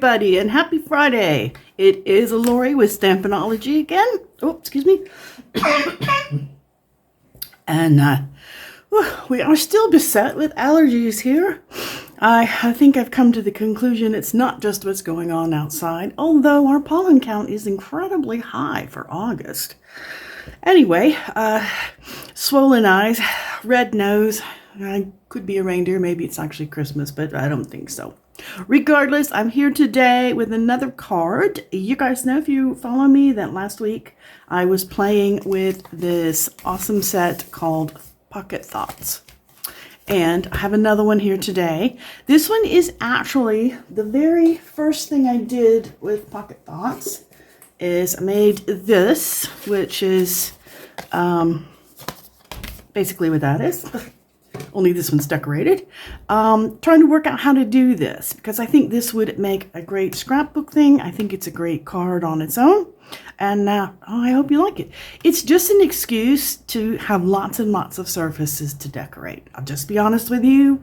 everybody, and happy Friday. It is Lori with Stampinology again. Oh, excuse me. And we are still beset with allergies here. I think I've come to the conclusion it's not just what's going on outside, although our pollen count is incredibly high for August. Anyway, swollen eyes, red nose. I could be a reindeer. Maybe it's actually Christmas, but I don't think so. Regardless, I'm here today with another card. You guys know, if you follow me, that last week I was playing with this awesome set called Pocket Thoughts. And I have another one here today. This one is actually the very first thing I did with Pocket Thoughts is I made this, which is basically what that is. Only this one's decorated. Trying to work out how to do this because I think this would make a great scrapbook thing. I think it's a great card on its own. And I hope you like it. It's just an excuse to have lots and lots of surfaces to decorate. I'll just be honest with you.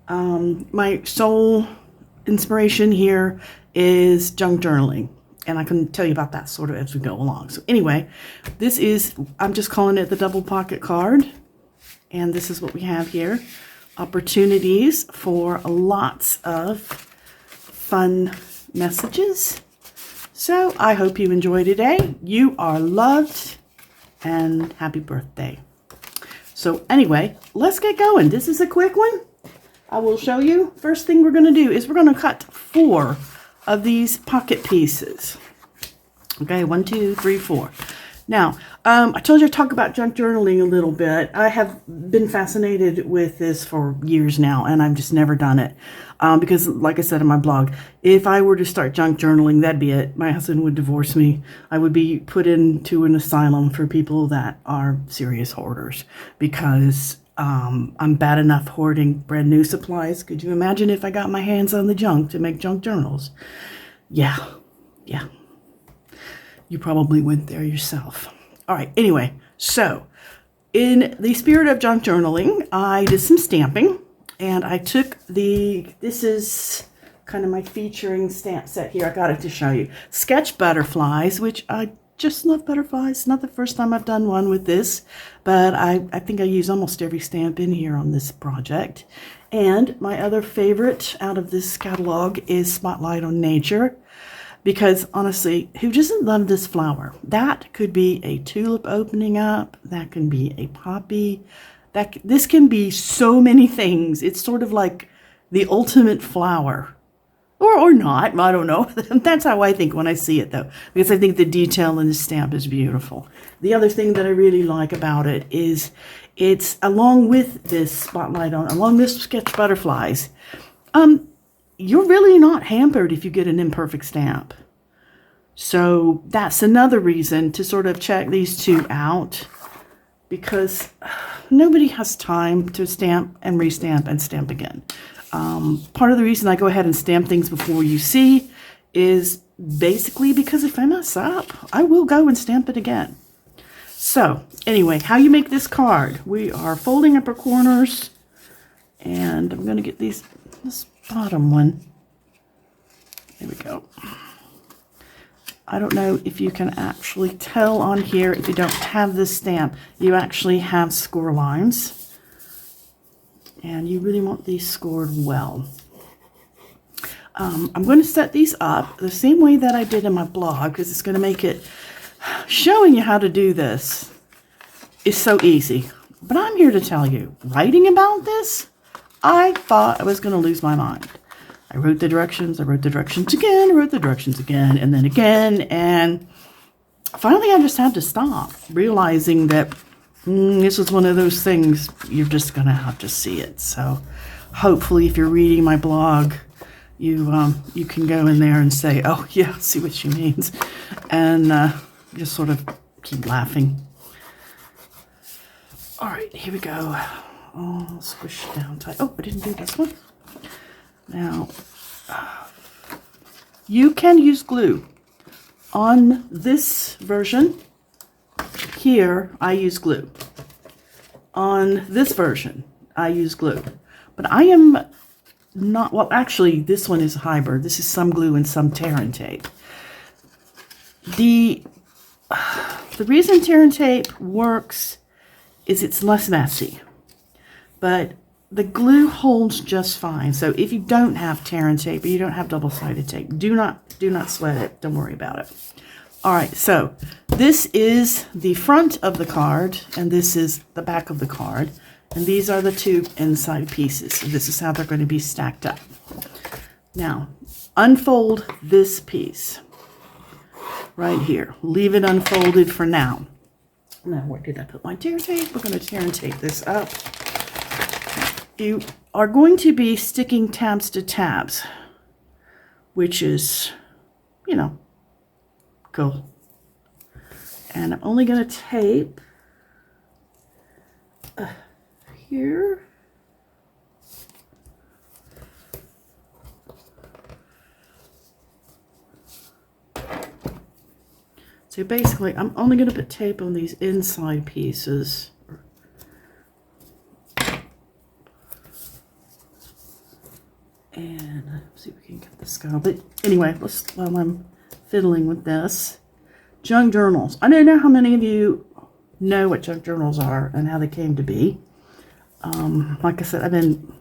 My sole inspiration here is junk journaling. And I can tell you about that sort of as we go along. So anyway, this is, I'm just calling it the double pocket card. And this is what we have here. Opportunities for lots of fun messages. So I hope you enjoy today. You are loved and happy birthday. So anyway, let's get going. This is a quick one. I will show you. First thing we're going to do is we're going to cut 4 of these pocket pieces. Okay, 1, 2, 3, 4. Now, I told you to talk about junk journaling a little bit. I have been fascinated with this for years now, and I've just never done it. Because, like I said in my blog, if I were to start junk journaling, that'd be it. My husband would divorce me. I would be put into an asylum for people that are serious hoarders. Because I'm bad enough hoarding brand new supplies. Could you imagine if I got my hands on the junk to make junk journals? Yeah. You probably went there yourself. All right, anyway, so in the spirit of junk journaling, I did some stamping, and I took this is kind of my featuring stamp set here. I got it to show you. Sketch butterflies, which I just love butterflies. Not the first time I've done one with this, but I think I use almost every stamp in here on this project. And my other favorite out of this catalog is Spotlight on Nature. Because honestly, who doesn't love this flower? That could be a tulip opening up. That can be a poppy. This can be so many things. It's sort of like the ultimate flower. Or not, I don't know. That's how I think when I see it though. Because I think the detail in the stamp is beautiful. The other thing that I really like about it is it's along with this spotlight on, along with sketch butterflies, you're really not hampered if you get an imperfect stamp. So that's another reason to sort of check these two out, because nobody has time to stamp and restamp and stamp again. Part of the reason I go ahead and stamp things before you see is basically because if I mess up, I will go and stamp it again. So anyway, how you make this card. We are folding up our corners, and I'm going to get this bottom one. There we go. I don't know if you can actually tell on here if you don't have this stamp. You actually have score lines. And you really want these scored well. I'm going to set these up the same way that I did in my blog, because it's going to make it, showing you how to do this is so easy. But I'm here to tell you, writing about this, I thought I was going to lose my mind. I wrote the directions again, I wrote the directions again, and then again, and finally I just had to stop, realizing that this was one of those things you're just going to have to see it. So hopefully if you're reading my blog, you can go in there and say, oh yeah, I see what she means, and just sort of keep laughing. All right, here we go. Oh, squish down tight. Oh, I didn't do this one. Now, you can use glue. On this version, here, I use glue. On this version, I use glue. But I am not, well, actually, this one is a hybrid. This is some glue and some tear and tape. The reason tear and tape works is it's less messy, but the glue holds just fine. So if you don't have tear and tape or you don't have double-sided tape, do not sweat it. Don't worry about it. All right, so this is the front of the card, and this is the back of the card, and these are the two inside pieces. So this is how they're going to be stacked up. Now, unfold this piece right here. Leave it unfolded for now. Now, where did I put my tear tape? We're going to tear and tape this up. You are going to be sticking tabs to tabs, which is, you know, cool. And I'm only going to tape here. So basically, I'm only going to put tape on these inside pieces. And let's see if we can get this going. But anyway, while I'm fiddling with this, junk journals. I don't know how many of you know what junk journals are and how they came to be. Like I said, I've been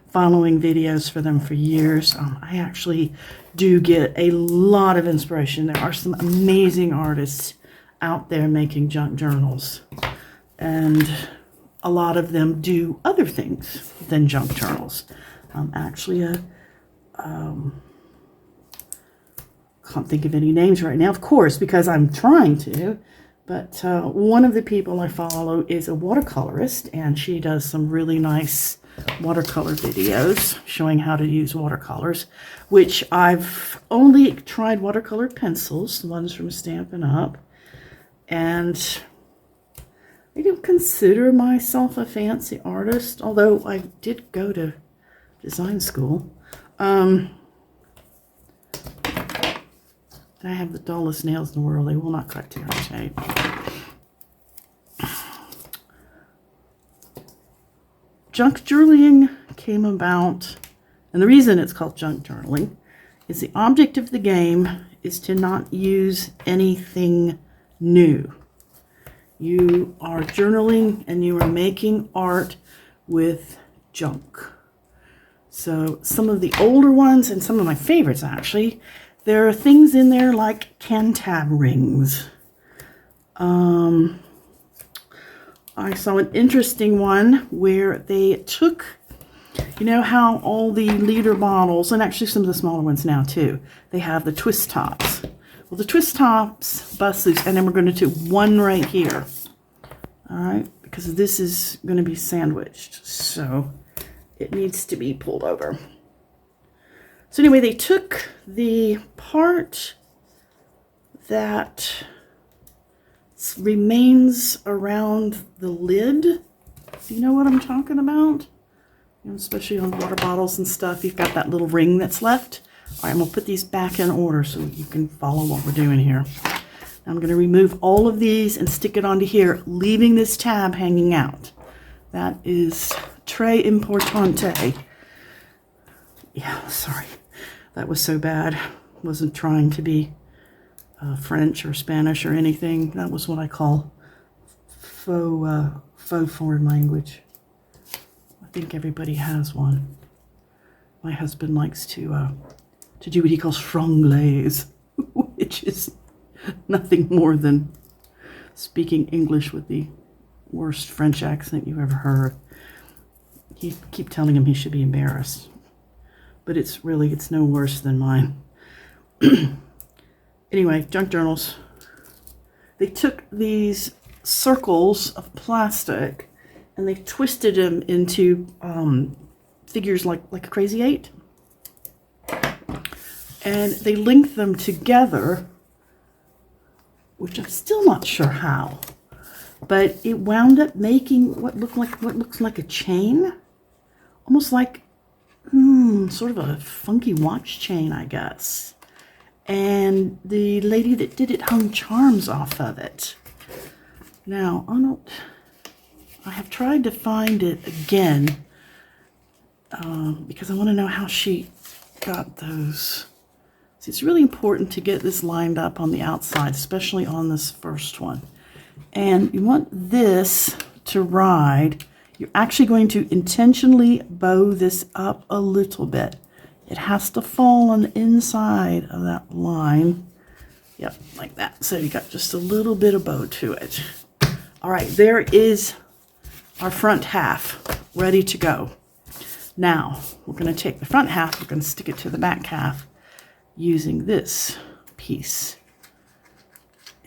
following videos for them for years. I actually do get a lot of inspiration. There are some amazing artists out there making junk journals, and a lot of them do other things than junk journals. Actually, can't think of any names right now, of course, because I'm trying to. But one of the people I follow is a watercolorist, and she does some really nice watercolor videos showing how to use watercolors, which I've only tried watercolor pencils, the ones from Stampin' Up. And I don't consider myself a fancy artist, although I did go to design school. I have the dullest nails in the world. They will not cut tear and tape. Junk journaling came about, and the reason it's called junk journaling is the object of the game is to not use anything new. You are journaling and you are making art with junk. So some of the older ones, and some of my favorites actually, there are things in there like Cantab rings. I saw an interesting one where they took, you know how all the liter bottles, and actually some of the smaller ones now too, they have the twist tops. Well, the twist tops bust loose, and then we're going to do one right here. All right, because this is going to be sandwiched, so it needs to be pulled over. So anyway, they took the part that remains around the lid. Do you know what I'm talking about? You know, especially on water bottles and stuff, you've got that little ring that's left. All right, I'm going to put these back in order so you can follow what we're doing here. Now I'm going to remove all of these and stick it onto here, leaving this tab hanging out. That is très importante. Yeah, sorry. That was so bad. Wasn't trying to be French or Spanish or anything. That was what I call faux foreign language. I think everybody has one. My husband likes to do what he calls franglais, which is nothing more than speaking English with the worst French accent you've ever heard. You keep telling him he should be embarrassed, but it's no worse than mine. Anyway, junk journals. They took these circles of plastic and they twisted them into figures like a crazy 8. And they linked them together, which I'm still not sure how. But it wound up making what looks like a chain. Almost like sort of a funky watch chain, I guess. And the lady that did it hung charms off of it. Now, I have tried to find it again, because I want to know how she got those. See, it's really important to get this lined up on the outside, especially on this first one. And you want this to ride. You're actually going to intentionally bow this up a little bit. It has to fall on the inside of that line. Yep, like that. So you got just a little bit of bow to it. All right, there is our front half ready to go. Now, we're going to take the front half, we're going to stick it to the back half using this piece.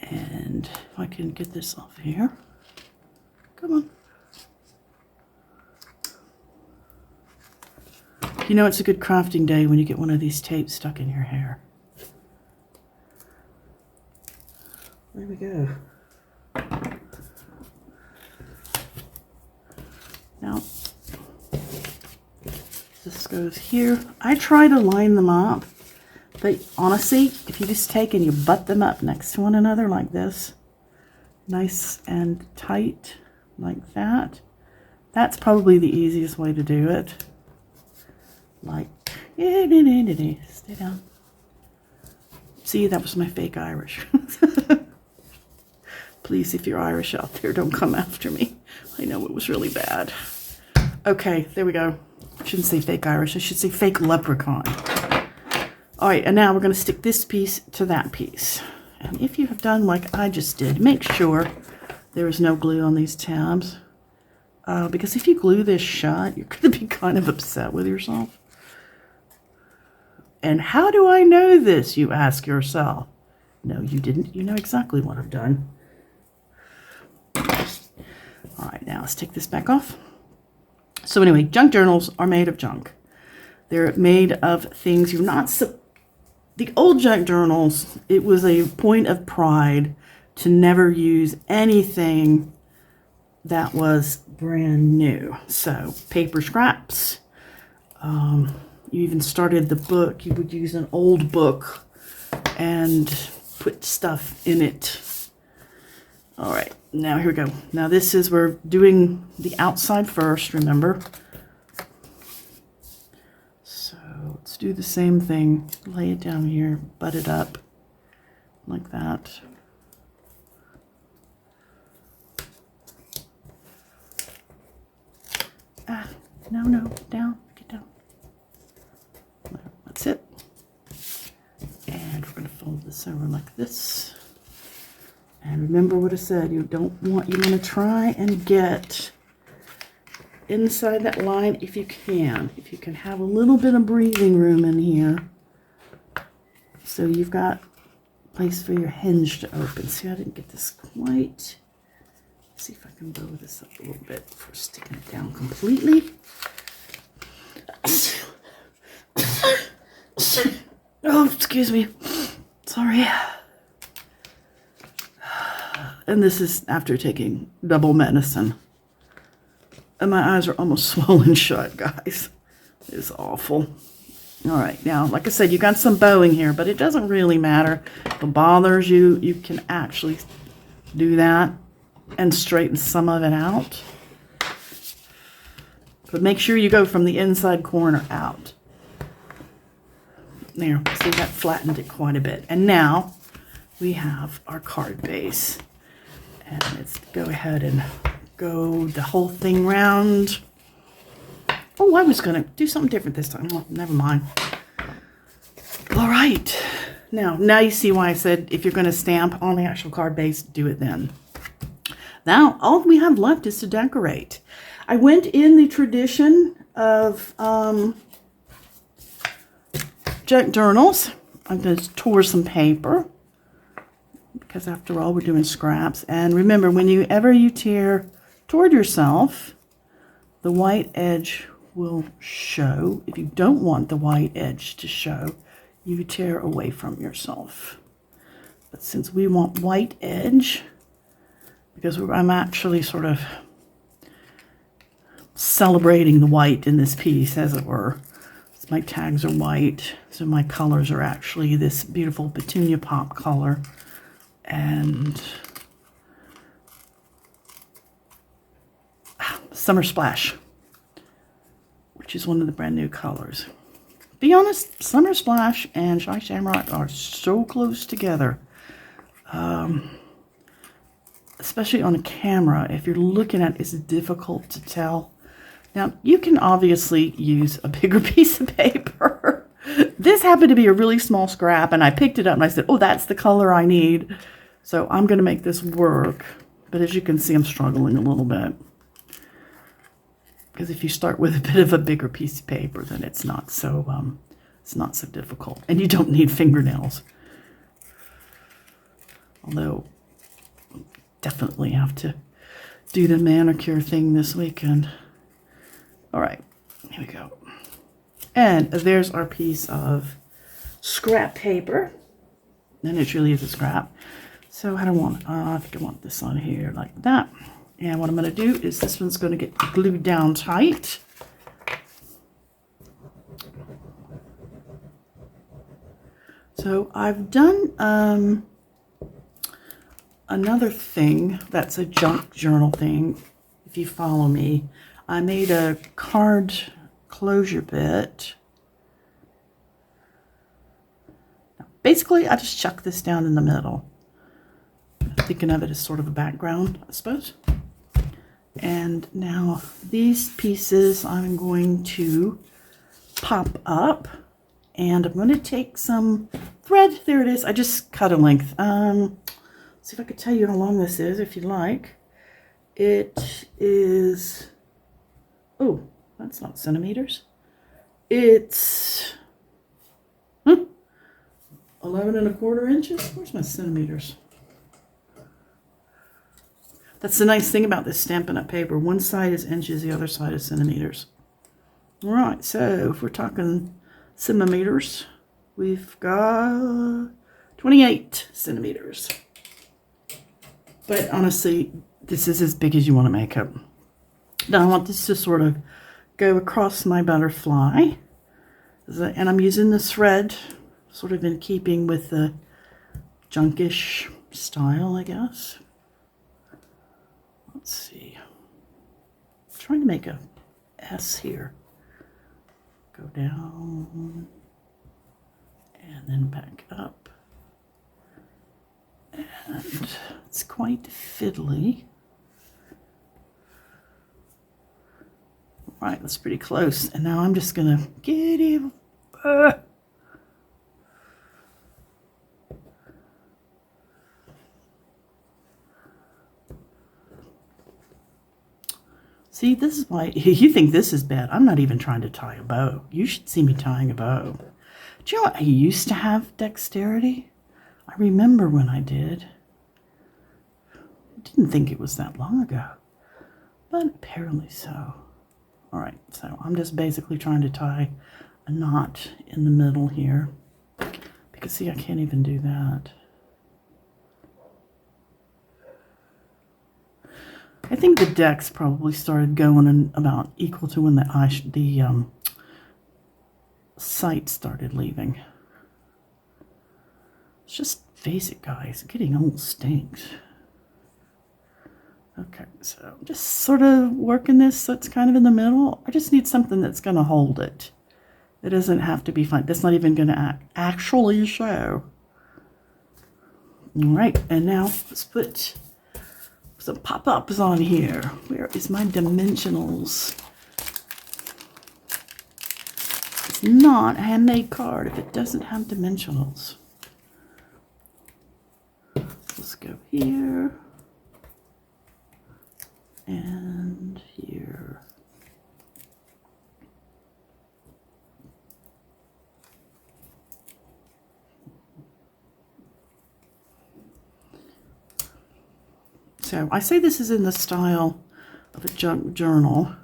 And if I can get this off here. Come on. You know it's a good crafting day when you get one of these tapes stuck in your hair. There we go. Now, this goes here. I try to line them up, but honestly, if you just take and you butt them up next to one another like this, nice and tight like that, that's probably the easiest way to do it. Like, stay down. See, that was my fake Irish. Please, if you're Irish out there, don't come after me. I know it was really bad. Okay, there we go. I shouldn't say fake Irish. I should say fake leprechaun. All right, and now we're going to stick this piece to that piece. And if you have done like I just did, make sure there is no glue on these tabs. Because if you glue this shut, you're going to be kind of upset with yourself. And how do I know this, you ask yourself? No, you didn't. You know exactly what I've done. All right, now let's take this back off. So anyway, junk journals are made of junk. They're made of things you're not... The old junk journals, it was a point of pride to never use anything that was brand new. So paper scraps. You even started the book. You would use an old book and put stuff in it. All right, now here we go. Now this is, we're doing the outside first, remember? So let's do the same thing. Lay it down here, butt it up like that. No, down, get down. That's it. And we're going to fold this over like this. And remember what I said, you want to try and get inside that line if you can. If you can have a little bit of breathing room in here. So you've got a place for your hinge to open. See, I didn't get this quite. Let's see if I can bow this up a little bit before sticking it down completely. Oh, excuse me. Sorry. And this is after taking double medicine. And my eyes are almost swollen shut, guys. It's awful. All right, now, like I said, you got some bowing here, but it doesn't really matter. If it bothers you, you can actually do that and straighten some of it out. But make sure you go from the inside corner out. There, see, that flattened it quite a bit. And now we have our card base. And let's go ahead and go the whole thing round. Oh, I was going to do something different this time. Well, never mind. All right. Now you see why I said if you're going to stamp on the actual card base, do it then. Now, all we have left is to decorate. I went in the tradition of junk journals. I'm going to tore some paper because after all, we're doing scraps. And remember, whenever you tear toward yourself, the white edge will show. If you don't want the white edge to show, you tear away from yourself. But since we want white edge, because I'm actually sort of celebrating the white in this piece, as it were. My tags are white, so my colors are actually this beautiful petunia pop color and Summer Splash, which which is one of the brand new colors. Be honest, Summer Splash and Shy Shamrock are so close together. Especially on a camera, if you're looking at it, it's difficult to tell. Now, you can obviously use a bigger piece of paper. This happened to be a really small scrap, and I picked it up and I said, oh, that's the color I need. So I'm going to make this work. But as you can see, I'm struggling a little bit. Because if you start with a bit of a bigger piece of paper, then it's not so difficult. And you don't need fingernails. Although, definitely have to do the manicure thing this weekend. All right, here we go. And there's our piece of scrap paper. And it really is a scrap. So I don't want, I think I want this on here like that. And what I'm going to do is this one's going to get glued down tight. So I've done another thing that's a junk journal thing. If you follow me, I made a card closure bit. Basically, I just chuck this down in the middle. Thinking of it as sort of a background, I suppose. And now these pieces I'm going to pop up, and I'm going to take some thread. There it is. I just cut a length. See if I could tell you how long this is, if you like. It is, oh, that's not centimeters. It's 11¼ inches. Where's my centimeters? That's the nice thing about this Stampin' Up! Paper. One side is inches, the other side is centimeters. All right, so if we're talking centimeters, we've got 28 centimeters. But honestly, this is as big as you want to make it. Now I want this to sort of go across my butterfly. And I'm using the thread sort of in keeping with the junkish style, I guess. Let's see. I'm trying to make a S here. Go down and then back up. And it's quite fiddly. Right, that's pretty close. And now I'm just gonna get it. See, this is why you think this is bad. I'm not even trying to tie a bow. You should see me tying a bow. Do you know what? I used to have dexterity. I remember when I did. I didn't think it was that long ago, but apparently so. All right, so I'm just basically trying to tie a knot in the middle here. Because see, I can't even do that. I think the decks probably started going in about equal to when the sight started leaving. It's just face it, guys. Getting old stinks. Okay, so I'm just sort of working this so it's kind of in the middle. I just need something that's going to hold it. It doesn't have to be fun. That's not even going to actually show. All right, and now let's put some pop-ups on here. Where is my dimensionals? It's not a handmade card if it doesn't have dimensionals. Let's go here and here. So I say this is in the style of a junk journal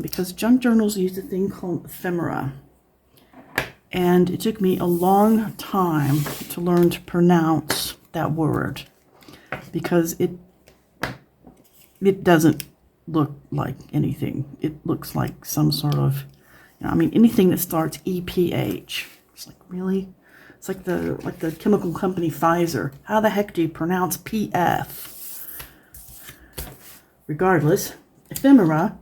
because junk journals use a thing called ephemera. And it took me a long time to learn to pronounce that word because it doesn't look like anything. It looks like some sort of, you know, I mean, anything that starts EPH. It's like, really? It's like the chemical company Pfizer. How the heck do you pronounce PF? Regardless, ephemera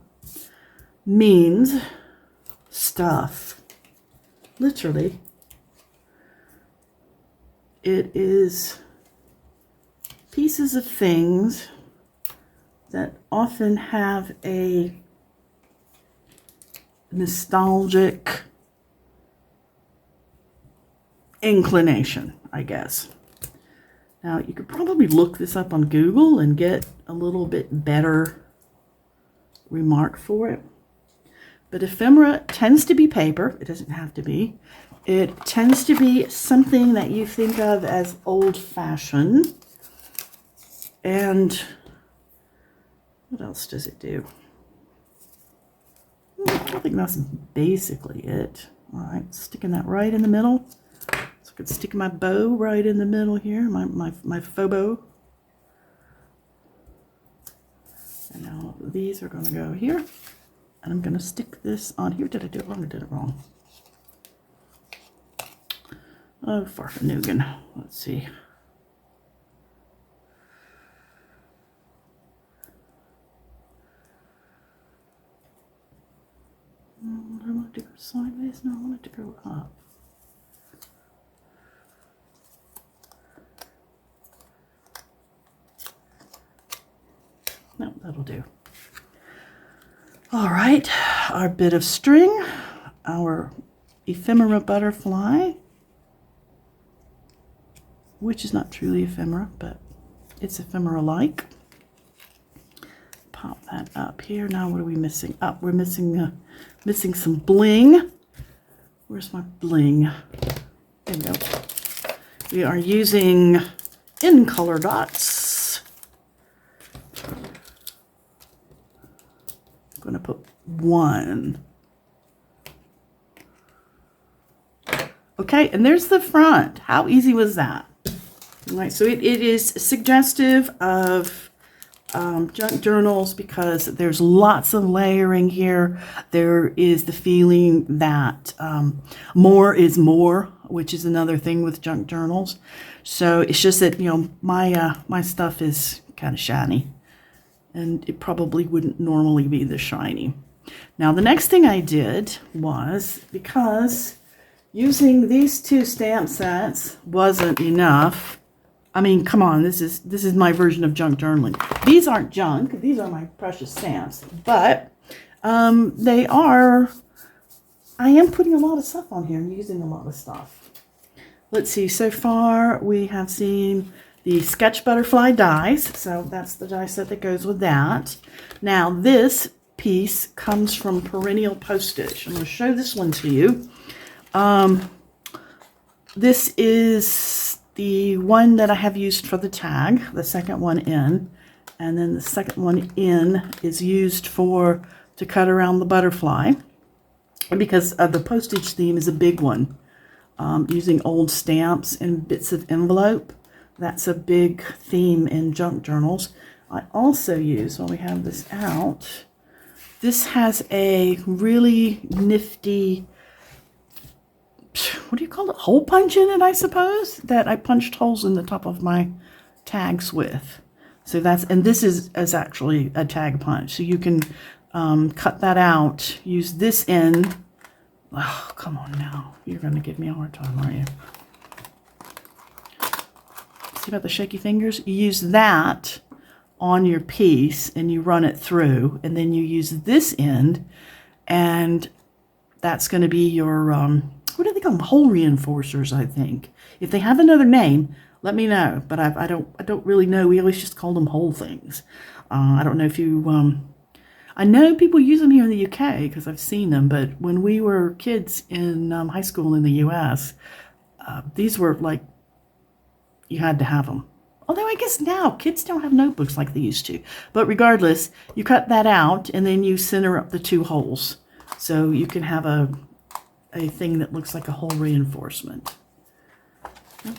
means stuff. Literally. It is pieces of things that often have a nostalgic inclination, I guess. Now, you could probably look this up on Google and get a little bit better remark for it. But ephemera tends to be paper. It doesn't have to be. It tends to be something that you think of as old-fashioned. And what else does it do? I think that's basically it. All right, sticking that right in the middle. So I could stick my bow right in the middle here, my faux bow. And now these are going to go here. And I'm going to stick this on here. Did I do it wrong or did it wrong? Oh, farfanugan. Let's see. I want it to go sideways. No, I want it to go up. No, that'll do. All right, our bit of string, our ephemera butterfly, which is not truly ephemera, but it's ephemera-like. Pop that up here. Now what are we missing? Oh, we're missing some bling. Where's my bling? There we go. We are using in color dots. I'm going to put one. Okay, and there's the front. How easy was that? All right, so it is suggestive of junk journals because there's lots of layering here. There is the feeling that more is more, which is another thing with junk journals. So it's just that, you know, my stuff is kind of shiny. And it probably wouldn't normally be this shiny. Now, the next thing I did was, because using these two stamp sets wasn't enough. I mean, come on, this is my version of junk journaling. These aren't junk. These are my precious stamps. But they are, I am putting a lot of stuff on here and using a lot of stuff. Let's see, so far we have seen the sketch butterfly dies, so that's the die set that goes with that. Now this piece comes from Perennial Postage. I'm going to show this one to you. This is the one that I have used for the tag, the second one in, and then the second one in is used to cut around the butterfly, because the postage theme is a big one. Using old stamps and bits of envelope. That's a big theme in junk journals. I also use, while we have this out, this has a really nifty, what do you call it? Hole punch in it, I suppose, that I punched holes in the top of my tags with. So that's, and this is actually a tag punch. So you can cut that out, use this end. Oh, come on now. You're going to give me a hard time, aren't you? See about the shaky fingers? You use that on your piece and you run it through, and then you use this end, and that's going to be your, what do they call them? Hole reinforcers, I think. If they have another name, let me know. But I don't really know. We always just call them hole things. I don't know if you, I know people use them here in the UK because I've seen them, but when we were kids in high school in the US, these were like, you had to have them. Although I guess now kids don't have notebooks like they used to. But regardless, you cut that out and then you center up the two holes. So you can have a thing that looks like a hole reinforcement.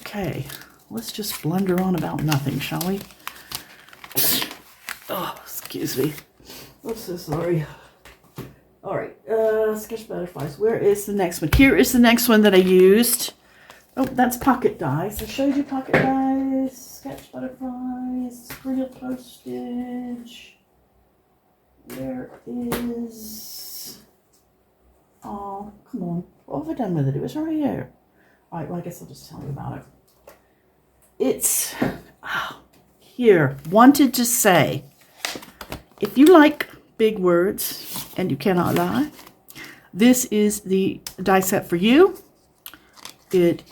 Okay, let's just blunder on about nothing, shall we? Oh, excuse me. I'm so sorry. All right, sketch butterflies. Where is the next one? Here is the next one that I used. Oh, that's pocket dies. I showed you pocket dies, sketch butterflies, Perennial Postage. Where is Oh, come on. What have I done with it? It was right here. All right, well, I guess I'll just tell you about it. It's here. Wanted to say, if you like big words and you cannot lie, this is the die set for you. It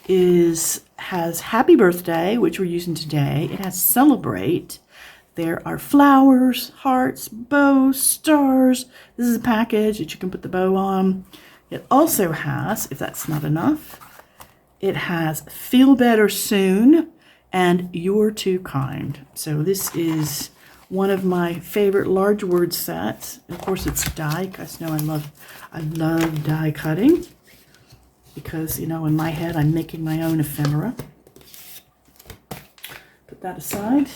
has Happy Birthday, which we're using today. It has Celebrate. There are flowers, hearts, bows, stars. This is a package that you can put the bow on. It also has, if that's not enough, it has Feel Better Soon and You're Too Kind. So this is one of my favorite large word sets. And of course, it's die. You guys know I love die cutting because, you know, in my head, I'm making my own ephemera. Put that aside,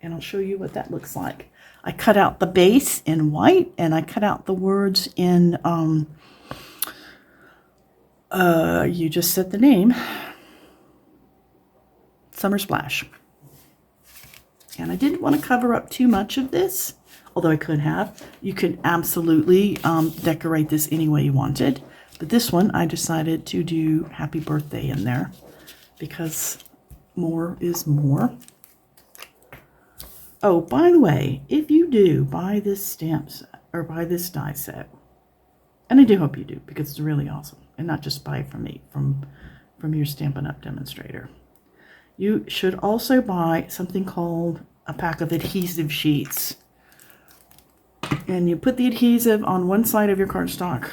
and I'll show you what that looks like. I cut out the base in white, and I cut out the words in, you just said the name, Summer Splash. And I didn't want to cover up too much of this, although I could have. You could absolutely decorate this any way you wanted. But this one, I decided to do Happy Birthday in there because more is more. Oh, by the way, if you do buy this stamp set or buy this die set, and I do hope you do because it's really awesome, and not just buy it from me, from your Stampin' Up! Demonstrator. You should also buy something called a pack of adhesive sheets. And you put the adhesive on one side of your cardstock,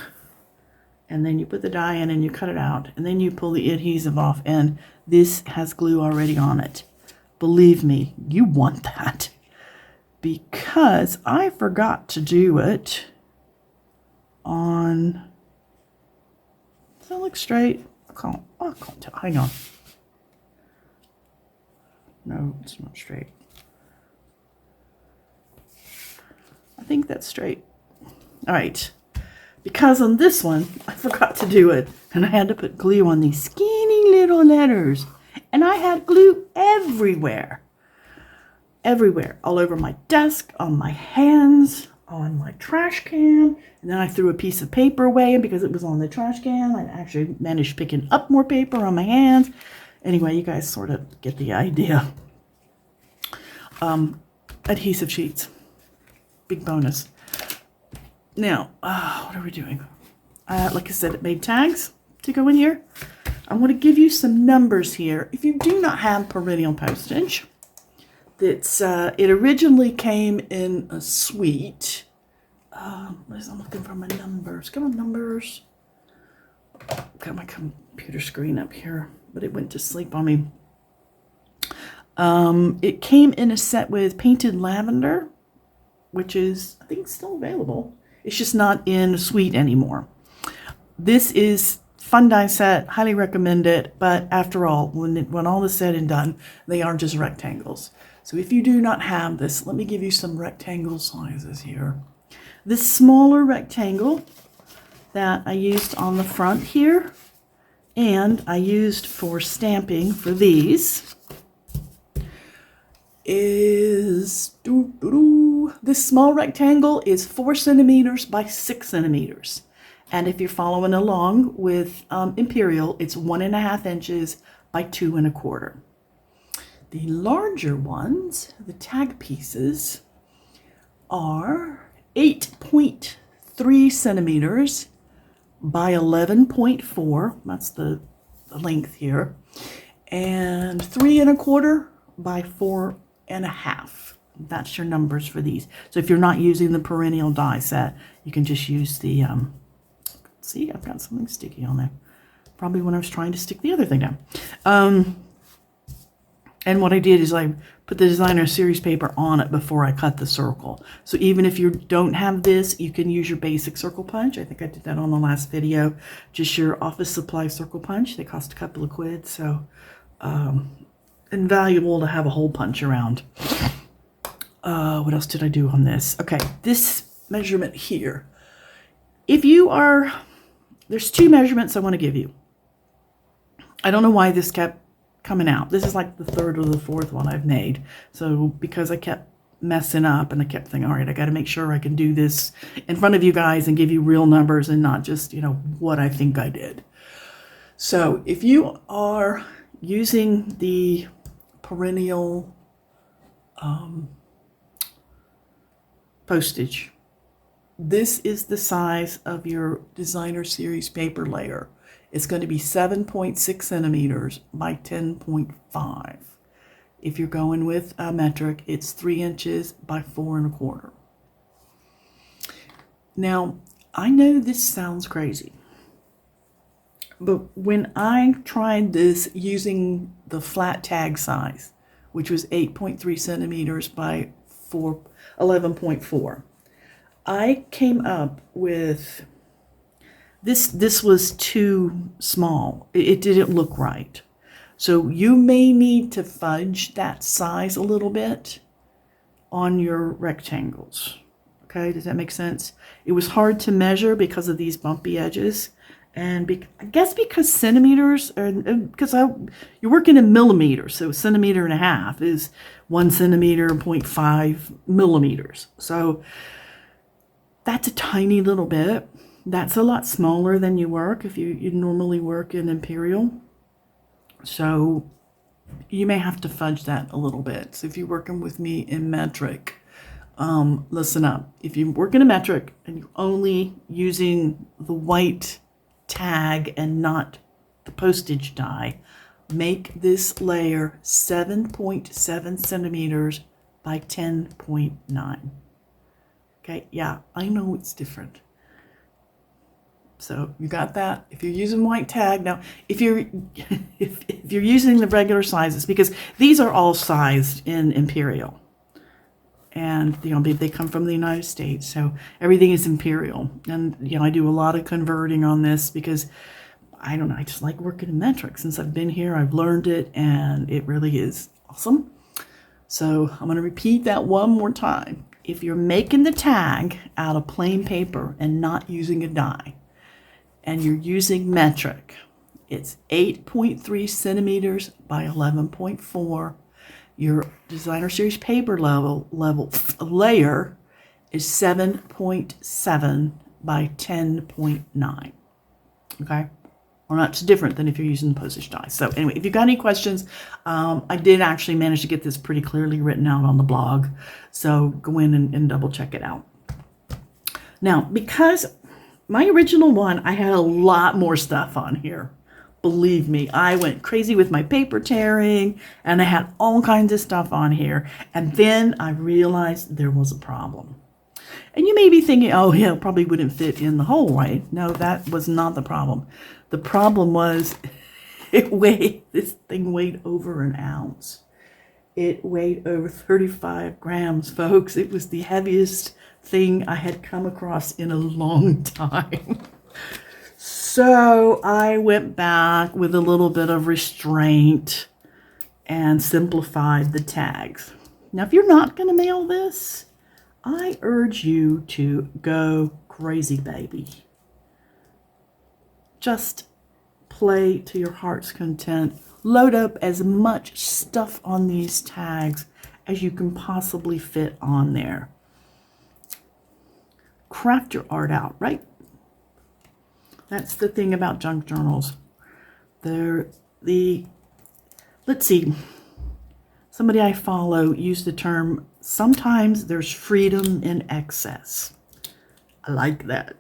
and then you put the die in and you cut it out, and then you pull the adhesive off, and this has glue already on it. Believe me, you want that. Because I forgot to do it on... Does that look straight? I can't tell. Hang on. No, it's not straight. I think that's straight. All right. Because on this one, I forgot to do it. And I had to put glue on these skinny little letters. And I had glue everywhere. Everywhere. All over my desk, on my hands, on my trash can. And then I threw a piece of paper away. And because it was on the trash can, I actually managed picking up more paper on my hands. Anyway, you guys sort of get the idea. Adhesive sheets. Big bonus. Now, what are we doing? Like I said, it made tags to go in here. I want to give you some numbers here. If you do not have perennial postage, it originally came in a suite. I'm looking for my numbers. Come on, numbers. Got my computer screen up here, but it went to sleep on me. It came in a set with Painted Lavender, which is, I think, still available. It's just not in a suite anymore. This is fun die set, highly recommend it, but after all, when all is said and done, they are just rectangles. So if you do not have this, let me give you some rectangle sizes here. This smaller rectangle that I used on the front here, and I used for stamping for these, is this small rectangle is 4 centimeters by 6 centimeters. And if you're following along with Imperial, it's 1.5 inches by 2 1/4. The larger ones, the tag pieces, are 8.3 centimeters by 11.4. That's the length here. And 3 1/4 by 4.5. That's your numbers for these. So if you're not using the perennial die set, you can just use the, see, I've got something sticky on there. Probably when I was trying to stick the other thing down. And what I did is I put the designer series paper on it before I cut the circle. So even if you don't have this, you can use your basic circle punch. I think I did that on the last video. Just your office supply circle punch. They cost a couple of quid, so invaluable to have a hole punch around. What else did I do on this? Okay, this measurement here. If you are, there's 2 measurements I want to give you. I don't know why this kept coming out. This is like the 3rd or the 4th one I've made. So because I kept messing up, and I kept thinking, all right, I got to make sure I can do this in front of you guys and give you real numbers and not just, what I think I did. So if you are using the perennial postage, this is the size of your designer series paper layer. It's going to be 7.6 centimeters by 10.5. If you're going with a metric, it's 3 inches by 4.25. Now, I know this sounds crazy, but when I tried this using the flat tag size, which was 8.3 centimeters by 11.4, I came up with this was too small. It didn't look right. So you may need to fudge that size a little bit on your rectangles. Okay, does that make sense? It was hard to measure because of these bumpy edges. And I guess because centimeters, because you're working in millimeters, so 1.5 centimeters is 1 centimeter, 0.5 millimeters. So that's a tiny little bit. That's a lot smaller than you work if you normally work in imperial. So you may have to fudge that a little bit. So if you're working with me in metric, listen up. If you work in a metric and you're only using the white tag and not the postage die, make this layer 7.7 centimeters by 10.9. Okay, yeah, I know it's different. So you got that? If you're using white tag, now if you're if you're using the regular sizes, because these are all sized in imperial, and they come from the United States, so everything is imperial. And I do a lot of converting on this because I don't know, I just like working in metric. Since I've been here, I've learned it, and it really is awesome. So I'm going to repeat that one more time. If you're making the tag out of plain paper and not using a die, and you're using metric, it's 8.3 centimeters by 11.4. Your designer series paper layer is 7.7 by 10.9. Okay, or not different than if you're using the postage die. So anyway, if you got any questions, I did actually manage to get this pretty clearly written out on the blog. So go in and double check it out. Now, because my original one, I had a lot more stuff on here. Believe me, I went crazy with my paper tearing, and I had all kinds of stuff on here. And then I realized there was a problem. And you may be thinking, oh, yeah, it probably wouldn't fit in the hole, right? No, that was not the problem. The problem was this thing weighed over an ounce. It weighed over 35 grams, folks. It was the heaviest thing I had come across in a long time. So I went back with a little bit of restraint and simplified the tags. Now, if you're not going to mail this, I urge you to go crazy, baby. Just play to your heart's content. Load up as much stuff on these tags as you can possibly fit on there. Craft your art out, right? That's the thing about junk journals. Let's see, somebody I follow used the term, sometimes there's freedom in excess. I like that.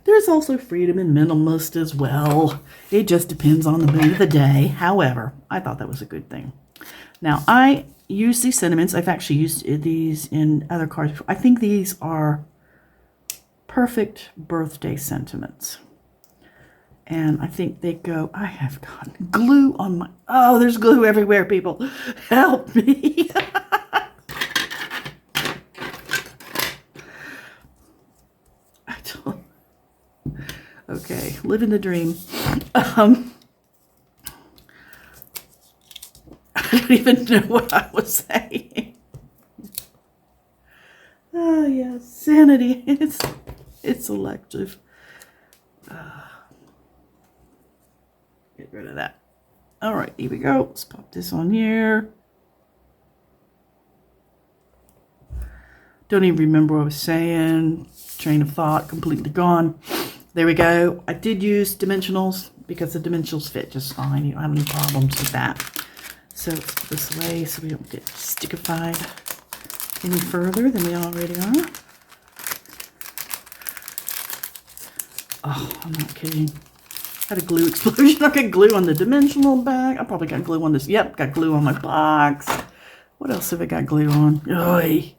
There's also freedom in minimalist as well. It just depends on the mood of the day. However, I thought that was a good thing. Now, I use these sentiments. I've actually used these in other cards before. I think these are perfect birthday sentiments. And I think they go, I have got glue on my, oh, there's glue everywhere, people. Help me. Okay, living the dream. I don't even know what I was saying. Oh, yeah, sanity. It's elective. Get rid of that. All right, here we go. Let's pop this on here. Don't even remember what I was saying. Train of thought completely gone. There we go. I did use dimensionals because the dimensionals fit just fine. You don't have any problems with that. So let's put this away so we don't get stickified any further than we already are. Oh, I'm not kidding. I had a glue explosion. I got glue on the dimensional bag. I probably got glue on this. Yep, got glue on my box. What else have I got glue on? Oy.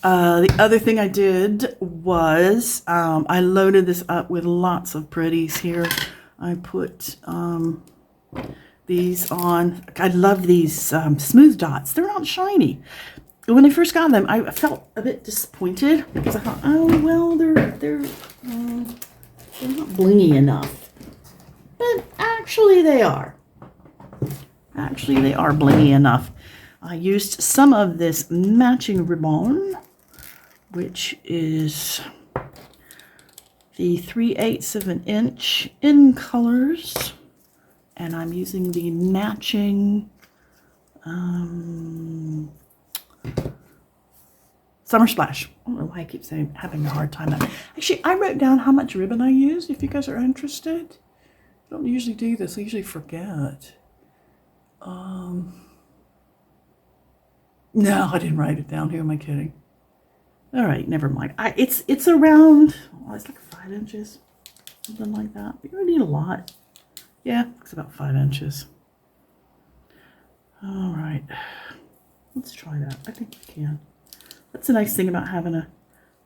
The other thing I did was I loaded this up with lots of pretties here. I put these on. I love these smooth dots. They're not shiny. When I first got them, I felt a bit disappointed because I thought, oh well, they're not blingy enough. But actually they are. Actually they are blingy enough. I used some of this matching ribbon, which is the 3/8 of an inch in colors. And I'm using the matching Summer Splash. I don't know why I keep saying having a hard time. Actually, I wrote down how much ribbon I used if you guys are interested. I don't usually do this. I usually forget. No, I didn't write it down. Who am I kidding? All right, never mind. It's around, it's like 5 inches, something like that. You don't need a lot. Yeah, it's about 5 inches. All right, let's try that. I think we can. That's a nice thing about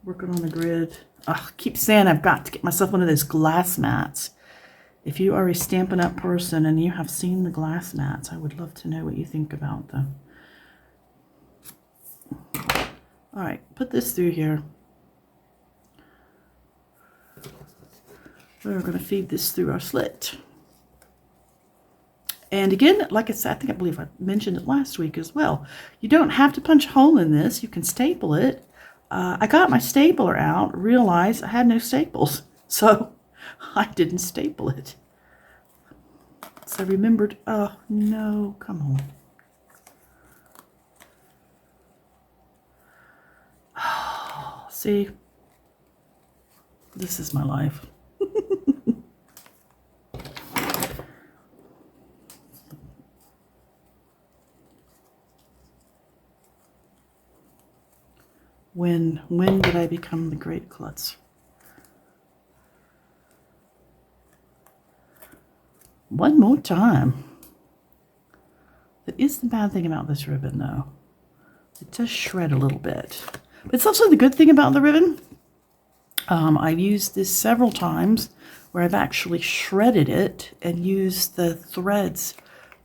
working on a grid. I keep saying I've got to get myself one of those glass mats. If you are a Stampin' Up! Person and you have seen the glass mats, I would love to know what you think about them. All right, put this through here. We're going to feed this through our slit. And again, like I said, I believe I mentioned it last week as well. You don't have to punch a hole in this. You can staple it. I got my stapler out, realized I had no staples. So I didn't staple it. So I remembered, oh no, come on. Oh, see, this is my life. When did I become the great klutz? One more time. That is the bad thing about this ribbon, though. It does shred a little bit. But it's also the good thing about the ribbon. I've used this several times where I've actually shredded it and used the threads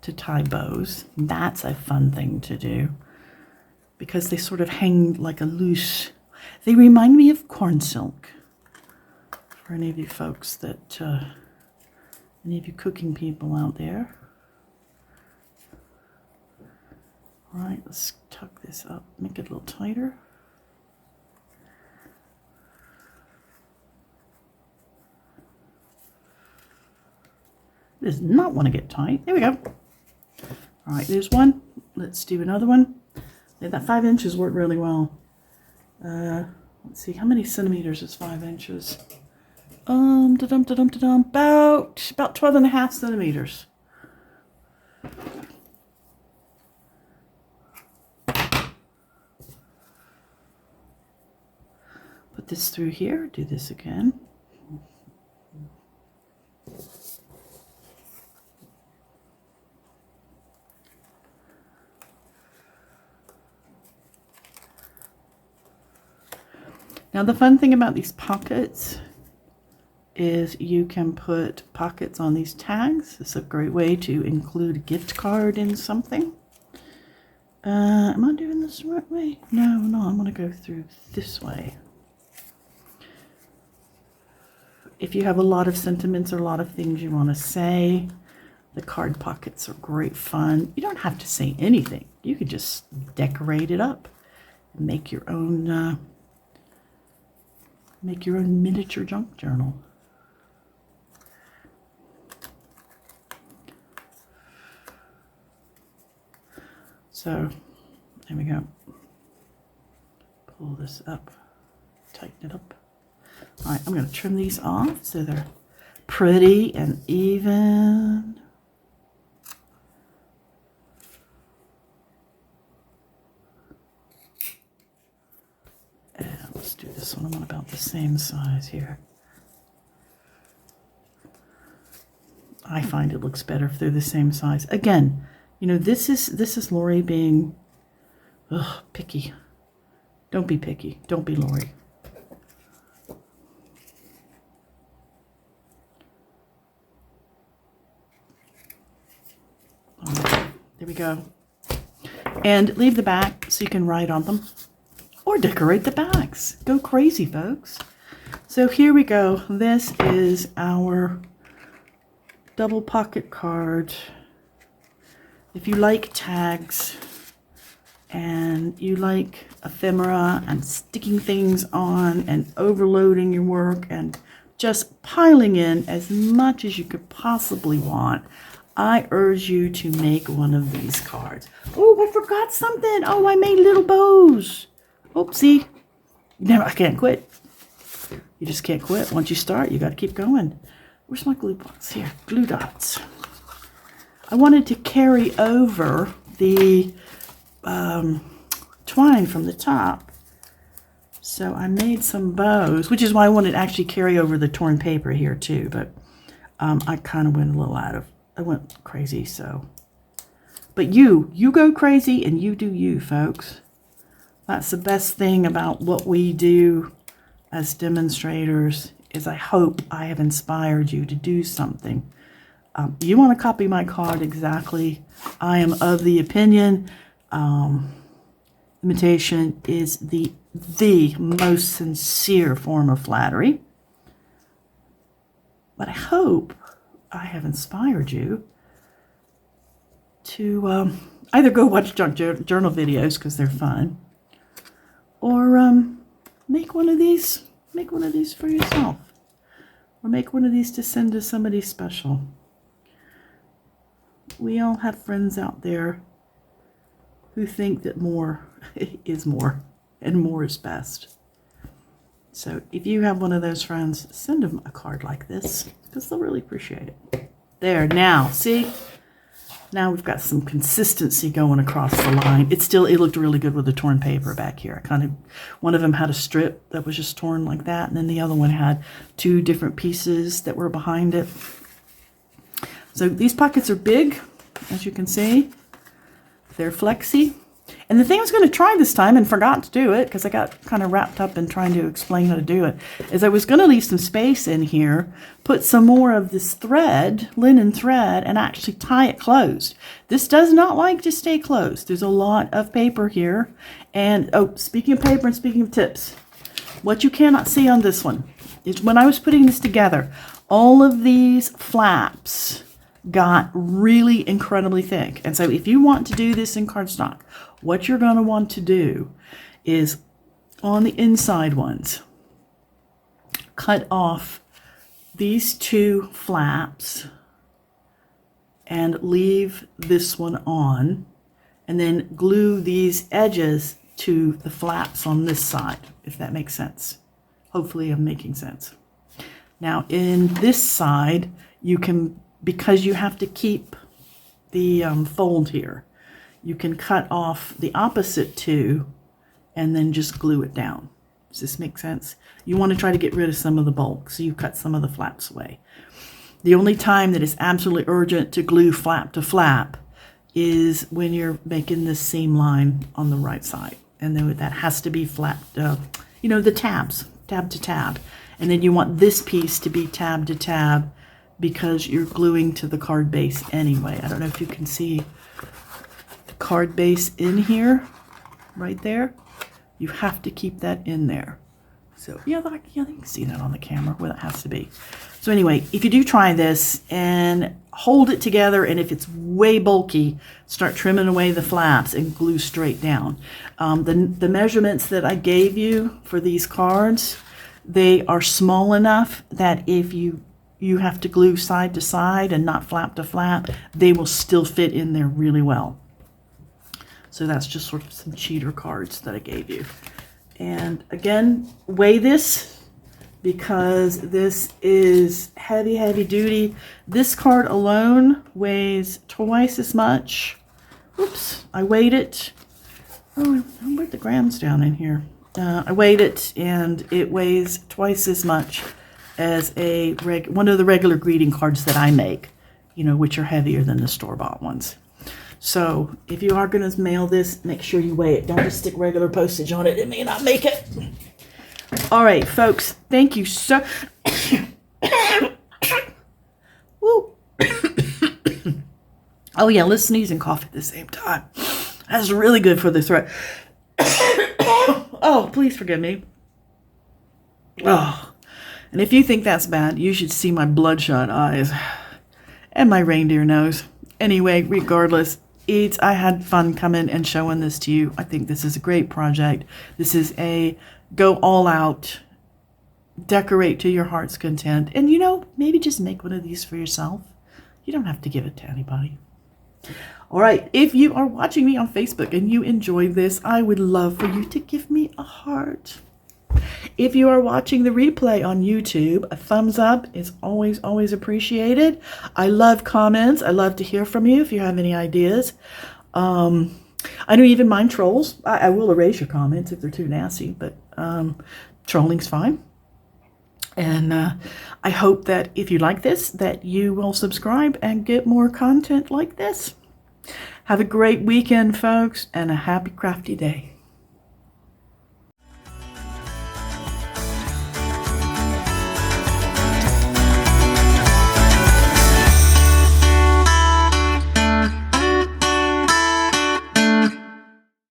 to tie bows. That's a fun thing to do because they sort of hang like a loose. They remind me of corn silk. For any of you folks that, any of you cooking people out there. All right, let's tuck this up, make it a little tighter. It does not want to get tight. There we go. All right, there's one. Let's do another one. Yeah, that 5 inches worked really well. Let's see, how many centimeters is 5 inches? About 12.5 centimeters. Put this through here, do this again. Now the fun thing about these pockets is you can put pockets on these tags. It's a great way to include a gift card in something. Am I doing this the right way? No, I'm going to go through this way. If you have a lot of sentiments or a lot of things you want to say, the card pockets are great fun. You don't have to say anything. You can just decorate it up and make your own miniature junk journal. So there we go. pull this up, tighten it up. All right, I'm going to trim these off so they're pretty and even. And let's do this one. I'm about the same size here. I find it looks better if they're the same size. Again, you know, this is Lori being picky. Don't be picky. Don't be Lori. There we go. And leave the back so you can write on them. Or decorate the backs. Go crazy, folks. So here we go. This is our double pocket card. If you like tags and you like ephemera and sticking things on and overloading your work and just piling in as much as you could possibly want, I urge you to make one of these cards. Oh, I forgot something. Oh, I made little bows. Oopsie. Never, I can't quit. You just can't quit. Once you start, you got to keep going. Where's my glue box? Here, glue dots. I wanted to carry over the twine from the top. So I made some bows, which is why I wanted to actually carry over the torn paper here too. But I kind of went a little I went crazy, so. But you go crazy and you do you, folks. That's the best thing about what we do as demonstrators is I hope I have inspired you to do something. You want to copy my card exactly. I am of the opinion imitation is the most sincere form of flattery. But I hope I have inspired you to either go watch junk journal videos because they're fun, or make one of these for yourself, or make one of these to send to somebody special. We all have friends out there who think that more is more and more is best. So if you have one of those friends, send them a card like this because they'll really appreciate it. There, now, see? Now we've got some consistency going across the line. It looked really good with the torn paper back here. One of them had a strip that was just torn like that, and then the other one had two different pieces that were behind it. So these pockets are big, as you can see. They're flexy. And the thing I was going to try this time and forgot to do it because I got kind of wrapped up in trying to explain how to do it, is I was going to leave some space in here, put some more of this thread, linen thread, and actually tie it closed. This does not like to stay closed. There's a lot of paper here. And, oh, speaking of paper and speaking of tips, what you cannot see on this one is when I was putting this together, all of these flaps got really incredibly thick. And so if you want to do this in cardstock, what you're going to want to do is on the inside ones, cut off these two flaps and leave this one on, and then glue these edges to the flaps on this side, if that makes sense. Hopefully I'm making sense. Now in this side, you can, because you have to keep the fold here, you can cut off the opposite two and then just glue it down. Does this make sense? You want to try to get rid of some of the bulk, so you cut some of the flaps away. The only time that it's absolutely urgent to glue flap to flap is when you're making this seam line on the right side. And then that has to be flapped, you know, the tabs, tab to tab. And then you want this piece to be tab to tab because you're gluing to the card base anyway. I don't know if you can see the card base in here, right there. You have to keep that in there. So yeah, you can see that on the camera where that has to be. So anyway, if you do try this and hold it together, and if it's way bulky, start trimming away the flaps and glue straight down. The measurements that I gave you for these cards, they are small enough that if you have to glue side to side and not flap to flap, they will still fit in there really well. So that's just sort of some cheater cards that I gave you. And again, weigh this because this is heavy, heavy duty. This card alone weighs twice as much. Oops, I weighed it. Oh, I put the grams down in here. I weighed it, and it weighs twice as much as one of the regular greeting cards that I make, you know, which are heavier than the store-bought ones. So if you are going to mail this, make sure you weigh it. Don't just stick regular postage on it. It may not make it. All right, folks. Thank you so... Woo. Oh, yeah, let's sneeze and cough at the same time. That's really good for the throat. Oh, please forgive me. Oh, and if you think that's bad, you should see my bloodshot eyes and my reindeer nose. Anyway, regardless, I had fun coming and showing this to you. I think this is a great project. This is a go all out, decorate to your heart's content. And, you know, maybe just make one of these for yourself. You don't have to give it to anybody. All right, if you are watching me on Facebook and you enjoyed this, I would love for you to give me a heart. If you are watching the replay on YouTube, a thumbs up is always, always appreciated. I love comments. I love to hear from you if you have any ideas. I don't even mind trolls. I will erase your comments if they're too nasty, but trolling's fine. And I hope that if you like this, that you will subscribe and get more content like this. Have a great weekend, folks, and a happy crafty day.